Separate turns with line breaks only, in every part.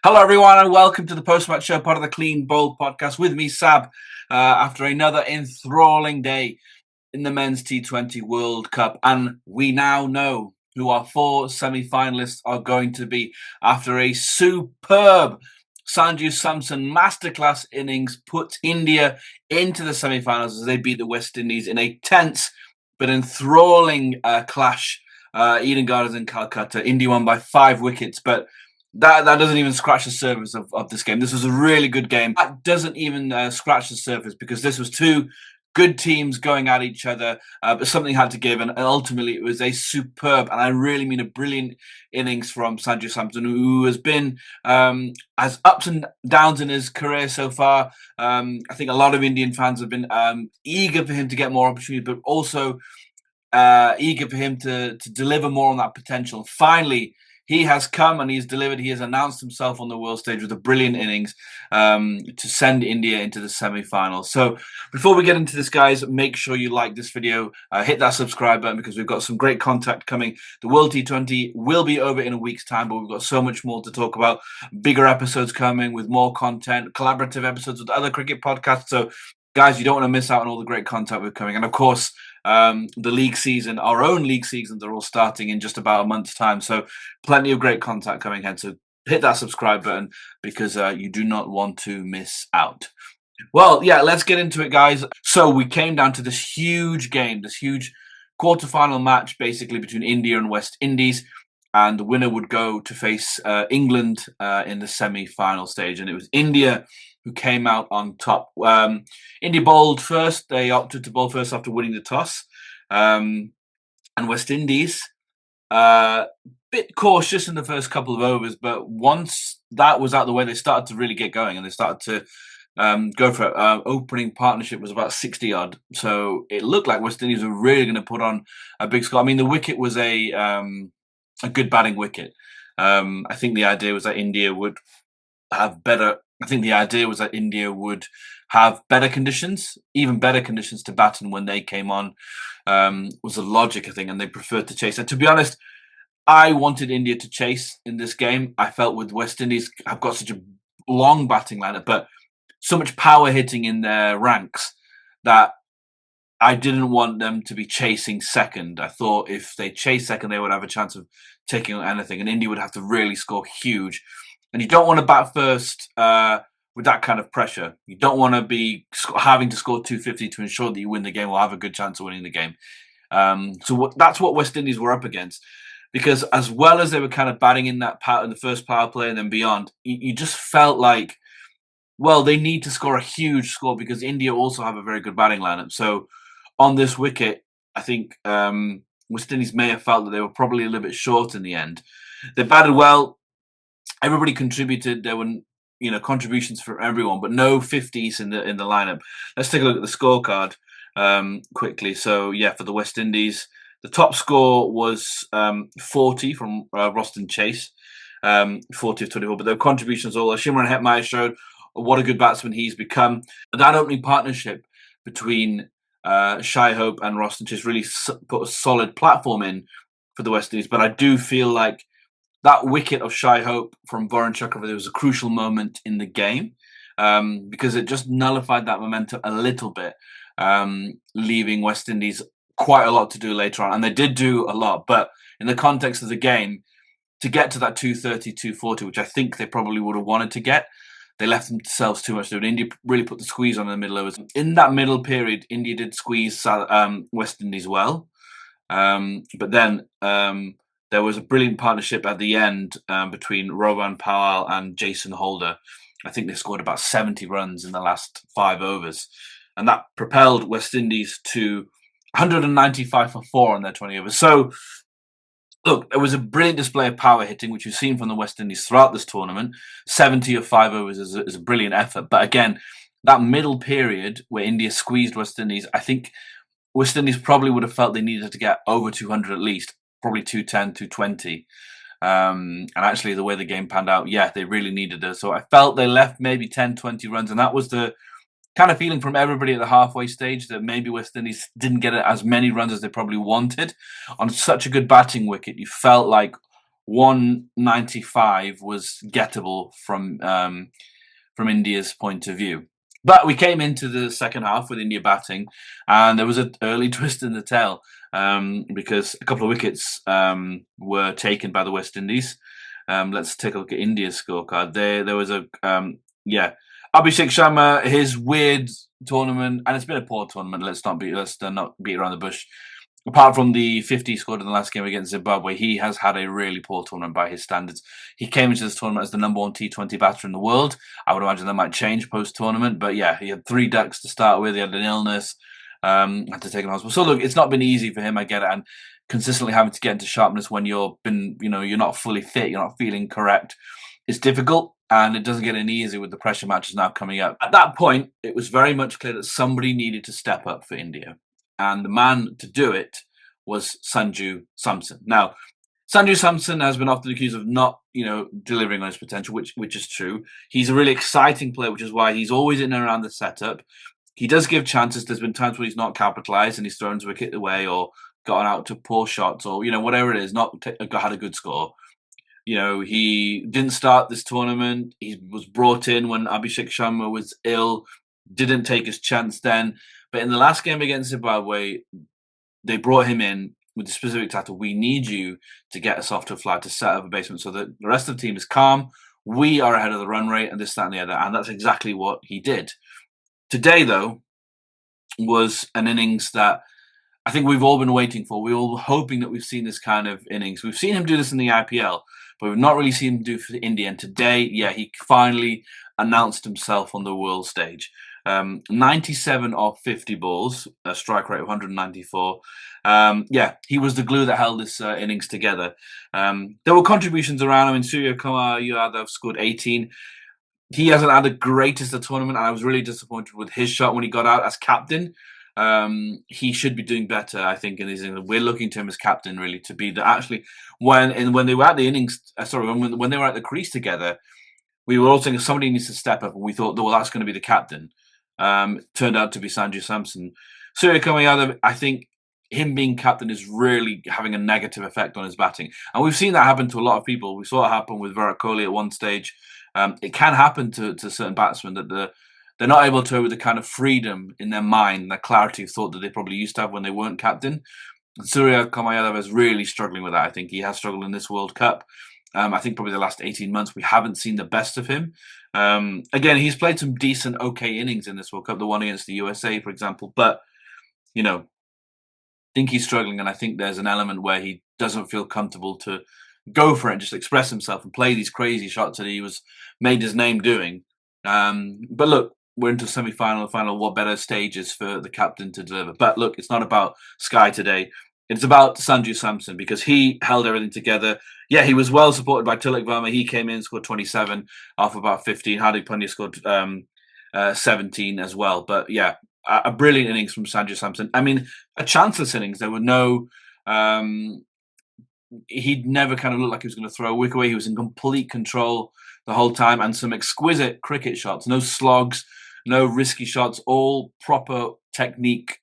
Hello, everyone, and welcome to the post-match show, part of the Clean Bold podcast with me, Sab, after another enthralling day in the Men's T20 World Cup. And we now know who our four semi-finalists are going to be after a superb Sanju Samson masterclass innings puts India into the semi-finals as they beat the West Indies in a tense but enthralling clash. Eden Gardens in Calcutta. India won by 5 wickets, but that doesn't even scratch the surface of this game. This was a really good game. That doesn't even scratch the surface because this was two good teams going at each other, but something had to give, and ultimately it was a superb, and I really mean a brilliant innings from Sanju Samson, who has been has ups and downs in his career so far. I think a lot of Indian fans have been eager for him to get more opportunity, but also eager for him to deliver more on that potential. Finally, he has come and he's delivered. He has announced himself on the world stage with a brilliant innings to send India into the semi-finals. So before we get into this, guys, make sure you like this video, hit that subscribe button because we've got some great content coming. The World T20 will be over in a week's time, but we've got so much more to talk about. Bigger episodes coming with more content, collaborative episodes with other cricket podcasts. So guys, you don't want to miss out on all the great content we're coming. And of course, the league season, our own league seasons are all starting in just about a month's time. So plenty of great content coming ahead. So hit that subscribe button because you do not want to miss out. Well, yeah, let's get into it, guys. So we came down to this huge game, this huge quarterfinal match, basically between India and West Indies. And the winner would go to face England in the semi-final stage. And it was India who came out on top. India bowled first. They opted to bowl first after winning the toss. And West Indies, bit cautious in the first couple of overs. But once that was out of the way, they started to really get going. And they started to go for it. Opening partnership was about 60 odd. So it looked like West Indies were really going to put on a big score. I mean, the wicket was a good batting wicket. I think the idea was that India would have better. I think the idea was that India would have better conditions, even better conditions to bat in when they came on. Was the logic, I think, and they preferred to chase. And to be honest, I wanted India to chase in this game. I felt with West Indies, I've got such a long batting lineup, but so much power hitting in their ranks that I didn't want them to be chasing second. I thought if they chase second, they would have a chance of taking on anything, and India would have to really score huge. And you don't want to bat first with that kind of pressure. You don't want to be having to score 250 to ensure that you win the game or have a good chance of winning the game. That's what West Indies were up against. Because as well as they were kind of batting in that in the first power play and then beyond, you just felt like, well, they need to score a huge score because India also have a very good batting lineup. So on this wicket, I think West Indies may have felt that they were probably a little bit short in the end. They batted well. Everybody contributed. There were contributions for everyone, but no 50s in the lineup. Let's take a look at the scorecard quickly. So yeah, for the West Indies, the top score was 40 from Roston Chase, 40 of 24. But their contributions all. Shimron Hetmeyer showed what a good batsman he's become. That opening partnership between Shai Hope and Roston Chase really put a solid platform in for the West Indies. But I do feel like that wicket of Shai Hope from Varun Chakravarti was a crucial moment in the game because it just nullified that momentum a little bit, leaving West Indies quite a lot to do later on. And they did do a lot, but in the context of the game, to get to that 230, 240, which I think they probably would have wanted to get, they left themselves too much to do. India really put the squeeze on in the middle overs. In that middle period, India did squeeze West Indies well. But then there was a brilliant partnership at the end between Rohan Powell and Jason Holder. I think they scored about 70 runs in the last 5 overs. And that propelled West Indies to 195 for 4 on their 20 overs. So, look, it was a brilliant display of power hitting, which we've seen from the West Indies throughout this tournament. 70 of 5 overs is a brilliant effort. But again, that middle period where India squeezed West Indies, I think West Indies probably would have felt they needed to get over 200 at least, probably 210, 220. And actually, the way the game panned out, yeah, they really needed it. So I felt they left maybe 10, 20 runs. And that was the kind of feeling from everybody at the halfway stage that maybe West Indies didn't get as many runs as they probably wanted. On such a good batting wicket, you felt like 195 was gettable from India's point of view. But we came into the second half with India batting, and there was an early twist in the tail because a couple of wickets were taken by the West Indies. Let's take a look at India's scorecard. There was Abhishek Sharma, his weird tournament, and it's been a poor tournament. Let's not beat around the bush. Apart from the 50 he scored in the last game against Zimbabwe, he has had a really poor tournament by his standards. He came into this tournament as the number one T20 batter in the world. I would imagine that might change post-tournament, but yeah, he had 3 ducks to start with. He had an illness, had to take an hospital. So look, it's not been easy for him. I get it, and consistently having to get into sharpness when you're not fully fit, you're not feeling correct. It's difficult, and it doesn't get any easier with the pressure matches now coming up. At that point, it was very much clear that somebody needed to step up for India. And the man to do it was Sanju Samson. Now, Sanju Samson has been often accused of not, delivering on his potential, which is true. He's a really exciting player, which is why he's always in and around the setup. He does give chances. There's been times where he's not capitalised and he's thrown his wicket away or gotten out to poor shots or whatever it is, not had a good score. He didn't start this tournament. He was brought in when Abhishek Sharma was ill. Didn't take his chance then. But in the last game against Zimbabwe, they brought him in with the specific title, we need you to get us off to a fly, to set up a basement so that the rest of the team is calm. We are ahead of the run rate and this, that, and the other. And that's exactly what he did. Today, though, was an innings that I think we've all been waiting for. We're all hoping that we've seen this kind of innings. We've seen him do this in the IPL, but we've not really seen him do it for India. And today, he finally announced himself on the world stage. 97 off 50 balls, a strike rate of 194. He was the glue that held this innings together. There were contributions around him. In Surya Kumar Yadav scored 18. He hasn't had the greatest of tournament, and I was really disappointed with his shot when he got out as captain. He should be doing better, I think, in these innings. We're looking to him as captain, really, to be the actually when they were at the innings. When they were at the crease together, we were all saying somebody needs to step up, and we thought, well, that's going to be the captain. Turned out to be Sanju Samson. Surya Kumar Yadav, I think him being captain is really having a negative effect on his batting. And we've seen that happen to a lot of people. We saw it happen with Virat Kohli at one stage. It can happen to certain batsmen that they're not able to, with the kind of freedom in their mind and the clarity of thought that they probably used to have when they weren't captain. And Surya Kumar Yadav is really struggling with that. I think he has struggled in this World Cup. I think probably the last 18 months we haven't seen the best of him. Again, he's played some decent, okay innings in this World Cup, the one against the USA, for example. But, I think he's struggling, and I think there's an element where he doesn't feel comfortable to go for it and just express himself and play these crazy shots that he was made his name doing. But look, we're into semi-final, final. What better stages for the captain to deliver? But look, it's not about Sky today. It's about Sanju Samson because he held everything together. Yeah, he was well supported by Tilak Verma. He came in, scored 27 off about 15. Hardik Pandya scored 17 as well. But yeah, a brilliant innings from Sanju Samson. I mean, a chanceless innings. There were no... he'd never kind of looked like he was going to throw a wicket away. He was in complete control the whole time, and some exquisite cricket shots. No slogs, no risky shots, all proper technique.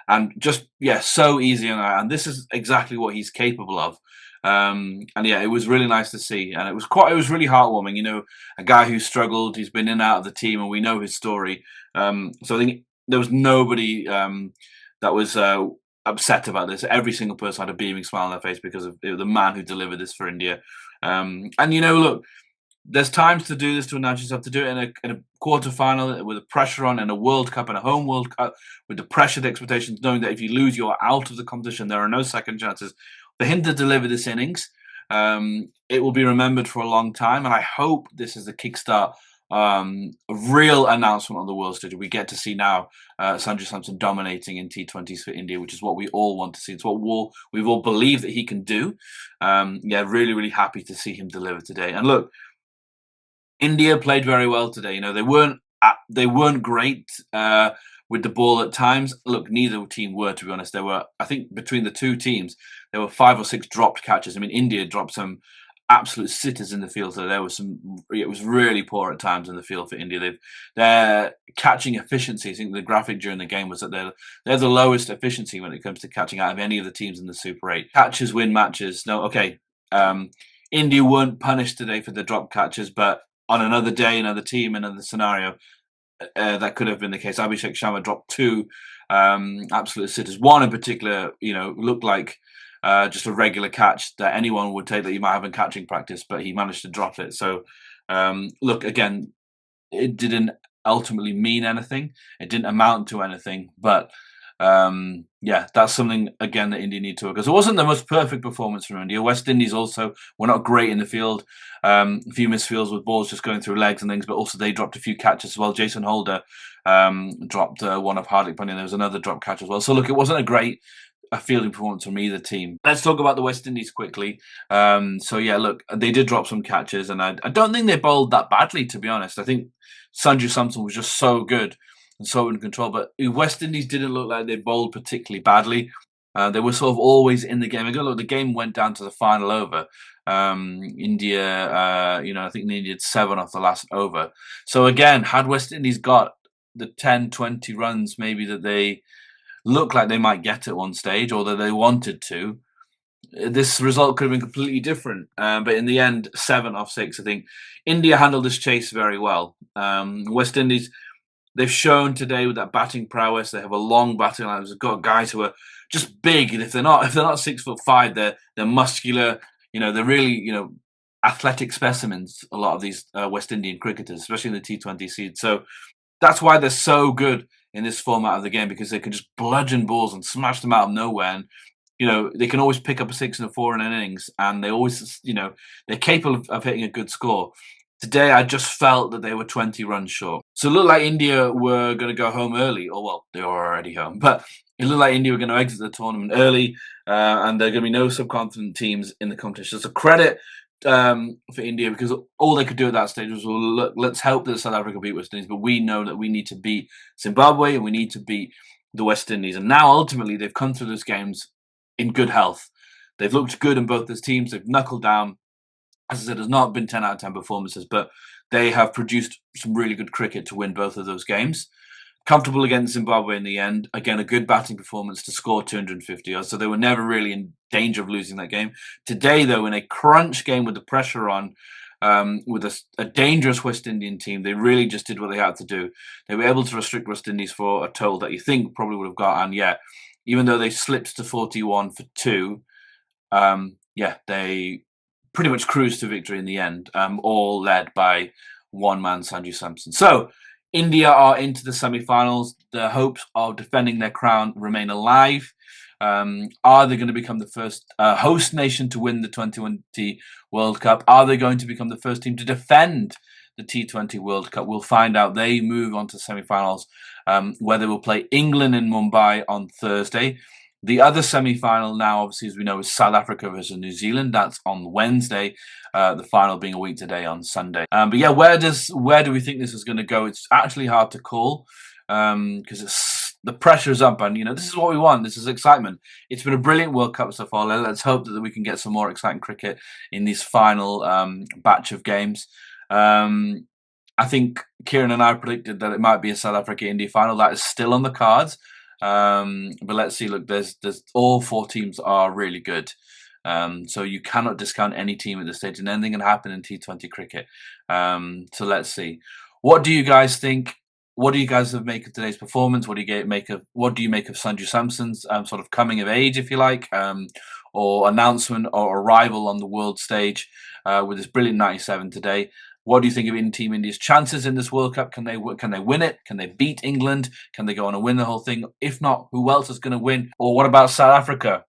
And just, so easy. And this is exactly what he's capable of. It was really nice to see. And it was really heartwarming. A guy who struggled, he's been in and out of the team, and we know his story. So I think there was nobody that was upset about this. Every single person had a beaming smile on their face because of the man who delivered this for India. Look, there's times to do this, to announce yourself, to do it in a quarter-final with the pressure on, in a World Cup and a home World Cup, with the pressure, the expectations, knowing that if you lose, you're out of the competition. There are no second chances. For him to deliver this innings, it will be remembered for a long time, and I hope this is the kickstart, a real announcement on the world stage. We get to see now Sanju Samson dominating in T20s for India, which is what we all want to see. It's what we've all believed that he can do. Really, really happy to see him deliver today. And look, India played very well today. They weren't great with the ball at times. Look, neither team were, to be honest. There were, I think, between the two teams, there were 5 or 6 dropped catches. I mean, India dropped some absolute sitters in the field. So there was it was really poor at times in the field for India. Their catching efficiency, I think the graphic during the game was that they're the lowest efficiency when it comes to catching out of any of the teams in the Super 8. Catches win matches. No, okay. India weren't punished today for the drop catches, but on another day, another team, another scenario, that could have been the case. Abhishek Sharma dropped two absolute sitters. One in particular, looked like just a regular catch that anyone would take that you might have in catching practice, but he managed to drop it. So, look, again, it didn't ultimately mean anything. It didn't amount to anything, but yeah, that's something again that India need to work. Because it wasn't the most perfect performance from India. West Indies also were not great in the field. A few misfields with balls just going through legs and things, but also they dropped a few catches as well. Jason Holder dropped one of Hardik Pandya. There was another drop catch as well. So look, it wasn't a great fielding performance from either team. Let's talk about the West Indies quickly. So yeah, look, they did drop some catches, and I don't think they bowled that badly, to be honest. I think Sanju Samson was just so good and so in control. But West Indies didn't look like they bowled particularly badly. They were sort of always in the game. Again, look, the game went down to the final over. India, I think they needed 7 off the last over. So again, had West Indies got the 10, 20 runs maybe that they looked like they might get at one stage or that they wanted to, this result could have been completely different. But in the end, 7 off 6, I think India handled this chase very well. West Indies, they've shown today with that batting prowess. They have a long batting line. They've got guys who are just big, and if they're not 6'5", they're muscular. They're really athletic specimens. A lot of these West Indian cricketers, especially in the T20 seed. So that's why they're so good in this format of the game, because they can just bludgeon balls and smash them out of nowhere. And they can always pick up a 6 and a 4 in an innings, and they always, they're capable of hitting a good score. Today, I just felt that they were 20 runs short. So it looked like India were going to go home early. Or, well, they were already home. But it looked like India were going to exit the tournament early, and there are going to be no subcontinent teams in the competition. So credit for India, because all they could do at that stage was, well, look, let's hope that South Africa beat West Indies, but we know that we need to beat Zimbabwe and we need to beat the West Indies. And now, ultimately, they've come through those games in good health. They've looked good in both those teams. They've knuckled down. As I said, it's not been 10 out of 10 performances, but they have produced some really good cricket to win both of those games. Comfortable against Zimbabwe in the end. Again, a good batting performance to score 250 yards. So they were never really in danger of losing that game. Today, though, in a crunch game with the pressure on, with a dangerous West Indian team, they really just did what they had to do. They were able to restrict West Indies for a total that you think probably would have got. And yeah, even though they slipped to 41 for 2, they pretty much cruised to victory in the end, all led by one man, Sanju Samson. So India are into the semi-finals. The hopes of defending their crown remain alive. Are they going to become the first host nation to win the 2020 World Cup? Are they going to become the first team to defend the T20 World Cup? We'll find out. They move on to semi-finals, where they will play England in Mumbai on Thursday. The other semi-final now, obviously, as we know, is South Africa versus New Zealand. That's on Wednesday. The final being a week today on Sunday. But yeah, where do we think this is going to go? It's actually hard to call, because the pressure is up, and this is what we want. This is excitement. It's been a brilliant World Cup so far. Let's hope that we can get some more exciting cricket in this final batch of games. I think Kieran and I predicted that it might be a South Africa-India final. That is still on the cards. But let's see. Look, there's all 4 teams are really good. So you cannot discount any team at this stage, and anything can happen in T20 cricket. So let's see. What do you guys think? What do you guys make of today's performance? What do you make of Sanju Samson's sort of coming of age, if you like, or announcement or arrival on the world stage with this brilliant 97 today? What do you think of Team India's chances in this World Cup? Can they win it? Can they beat England? Can they go on and win the whole thing? If not, who else is going to win? Or what about South Africa?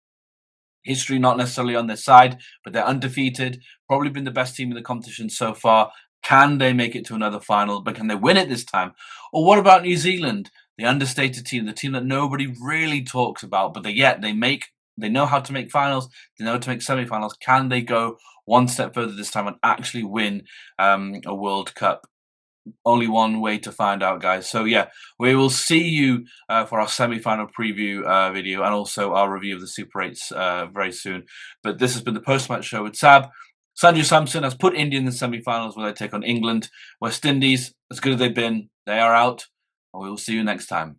History not necessarily on their side, but they're undefeated. Probably been the best team in the competition so far. Can they make it to another final? But can they win it this time? Or what about New Zealand, the understated team, the team that nobody really talks about, but they know how to make finals. They know how to make semi-finals. Can they go one step further this time and actually win a World Cup? Only one way to find out, guys. So yeah, we will see you for our semi-final preview video and also our review of the Super 8s very soon. But this has been the post-match show with Sab. Sanju Samson has put India in the semi-finals where they take on England. West Indies, as good as they've been, they are out. And we will see you next time.